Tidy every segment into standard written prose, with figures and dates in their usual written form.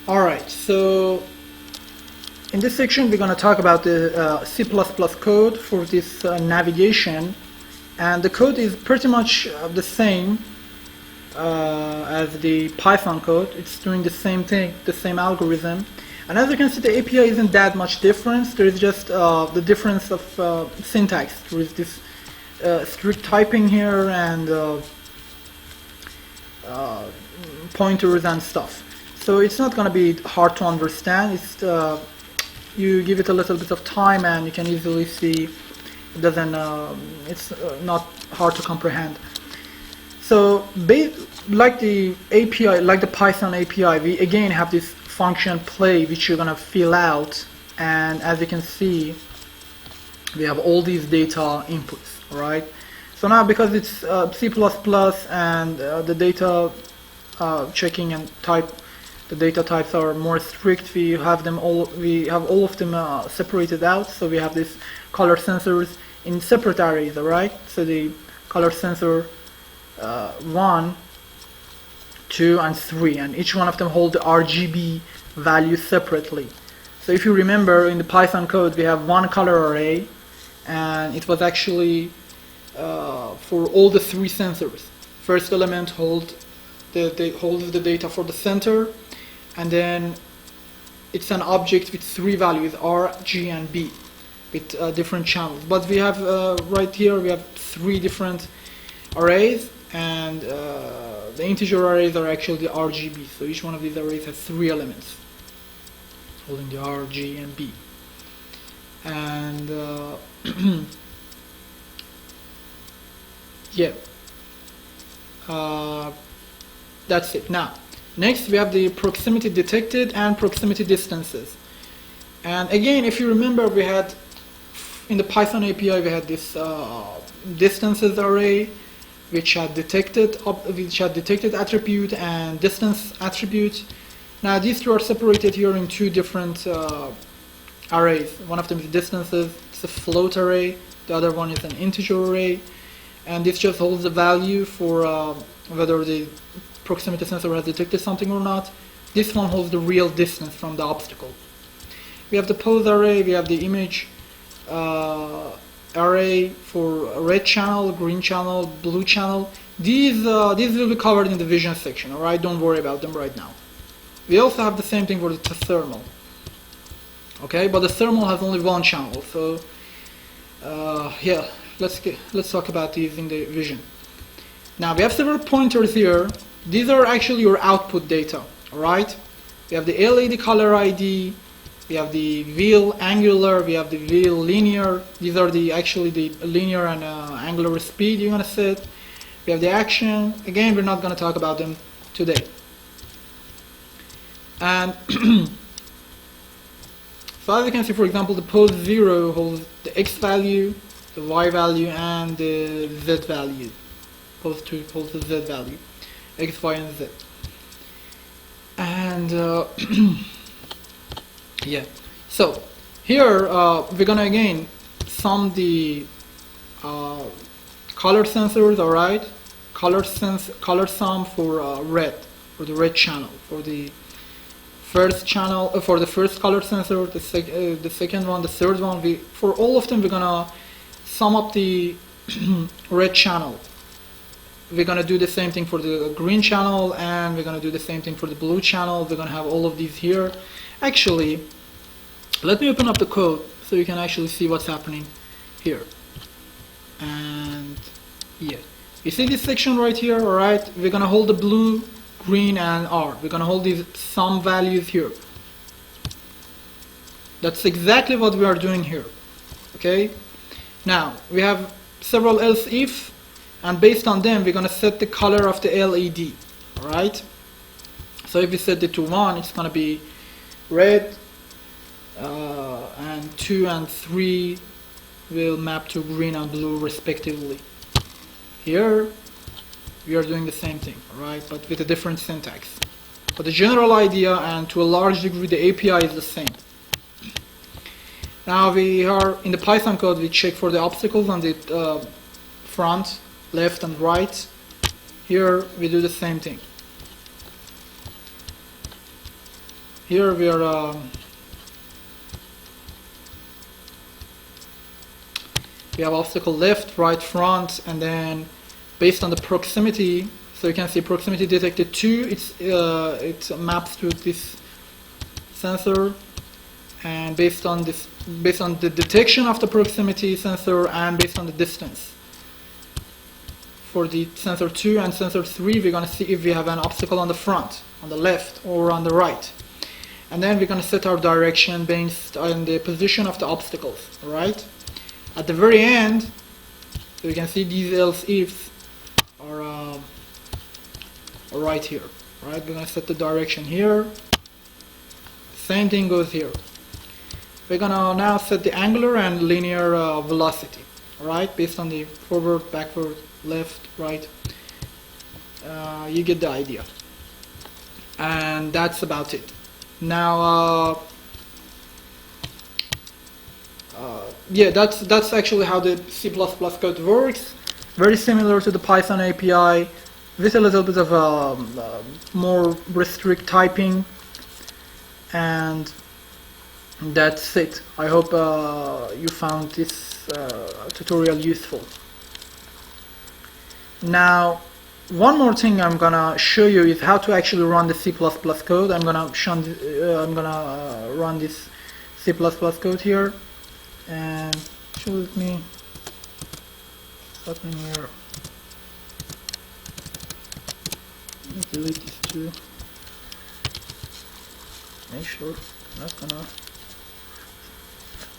Alright, so in this section we're going to talk about the C++ code for this navigation, and the code is pretty much the same as the Python code. It's doing the same thing, the same algorithm, and as you can see the API isn't that much difference. There is just the difference of syntax. There is this strict typing here and pointers and stuff. So it's not going to be hard to understand. It's you give it a little bit of time and you can easily see it doesn't. It's not hard to comprehend. So like the API, like the Python API, we again have this function play which you're going to fill out, and as you can see we have all these data inputs. Right. So now because it's C++ and the data checking and the data types are more strict, we have all of them separated out. So we have these color sensors in separate arrays, right? So the color sensor 1, 2, and 3, and each one of them hold the RGB value separately. So if you remember, in the Python code we have one color array, and it was actually for all the 3 sensors. First element holds the data for the center, and then it's an object with 3 values, R, G, and B, with different channels. But we have right here we have 3 different arrays, and the integer arrays are actually the RGB. So each one of these arrays has 3 elements holding the R, G, and B. And yeah, that's it. Now next we have the proximity detected and proximity distances. And again, if you remember, we had in the Python API we had this distances array which had detected attribute and distance attribute. Now these two are separated here in 2 different arrays. One of them is distances, it's a float array. The other one is an integer array, and this just holds the value for whether the proximity sensor has detected something or not. This one holds the real distance from the obstacle. We have the pose array, we have the image array for red channel, green channel, blue channel. These will be covered in the vision section, alright? Don't worry about them right now. We also have the same thing for the thermal. Okay, but the thermal has only 1 channel, so yeah, let's talk about these in the vision. Now we have several pointers here. These are actually your output data, alright? We have the LED color ID, we have the wheel angular, we have the wheel linear. These are actually the linear and angular speed you're going to set. We have the action. Again, we're not going to talk about them today. And so as you can see, for example, the pose 0 holds the X value, the Y value, and the Z value. Pose 2 holds the Z value, X, Y, and Z. And yeah, so here we're gonna again sum the color sensors, alright? Color sum for red, for the red channel, for the first channel, for the first color sensor, the second one, the third one. For all of them we're gonna sum up the red channel. We're gonna do the same thing for the green channel, and we're gonna do the same thing for the blue channel. We're gonna have all of these here. Actually, let me open up the code so you can actually see what's happening here. And yeah, you see this section right here, alright? We're gonna hold the blue, green, and R. We're gonna hold these sum values here. That's exactly what we are doing here. Okay? Now we have several else if, and based on them we're gonna set the color of the LED. Alright? So if we set it to 1, it's gonna be red, and 2 and 3 will map to green and blue respectively. Here we are doing the same thing, right? But with a different syntax. But the general idea, and to a large degree the API, is the same. Now we are in the Python code, we check for the obstacles on the front, left, and right. Here we do the same thing. here we have obstacle left, right, front, and then based on the proximity, so you can see proximity detected 2, it maps to this sensor, and based on the detection of the proximity sensor and based on the distance for the sensor 2 and sensor 3, we're going to see if we have an obstacle on the front, on the left, or on the right. And then we're going to set our direction based on the position of the obstacles, right? At the very end, so you can see these else ifs are right here, right? We're going to set the direction here. Same thing goes here. We're going to now set the angular and linear velocity, right? Based on the forward, backward, left, right. You get the idea. And that's about it. Now, yeah, that's actually how the C++ code works. Very similar to the Python API, with a little bit of more restrict typing, and that's it. I hope you found this tutorial useful. Now, one more thing I'm gonna show you is how to actually run the C++ code. I'm gonna run this C++ code here, and shows me something here. Let me delete these two. Make sure I'm not gonna.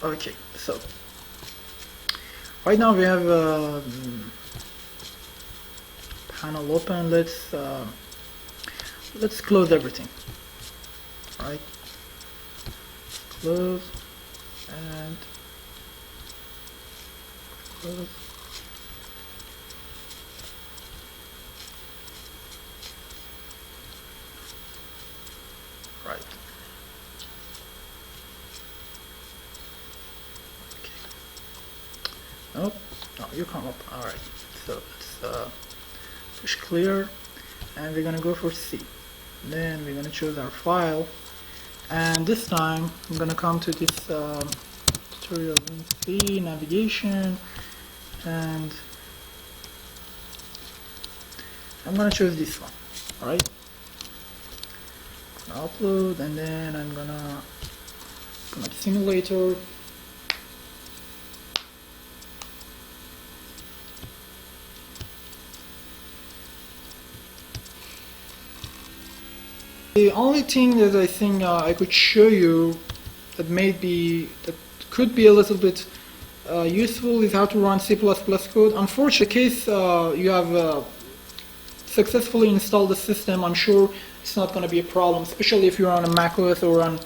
Okay, so right now we have panel open. Let's close everything. Right, close and close. Right. Okay. Nope. No, you can't open. All right. So let's push clear, and we're gonna go for C. Then we're gonna choose our file, and this time I'm gonna come to this tutorial in C, navigation, and I'm gonna choose this one. All right. Upload, and then I'm gonna come to simulator. The only thing that I think I could show you that could be a little bit useful is how to run C++ code. Unfortunately, in case you have successfully installed the system, I'm sure it's not going to be a problem, especially if you're on a macOS or on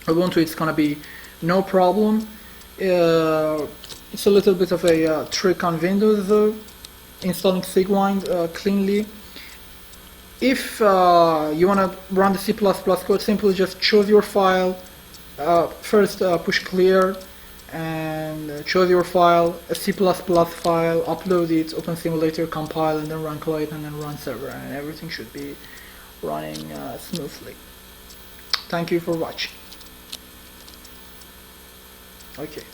Ubuntu. It's going to be no problem. It's a little bit of a trick on Windows though, installing Sigwind cleanly. If you want to run the C++ code, simply just choose your file. First push clear and choose your file, a C++ file, upload it, open simulator, compile, and then run client, and then run server, and everything should be running smoothly. Thank you for watching. Okay.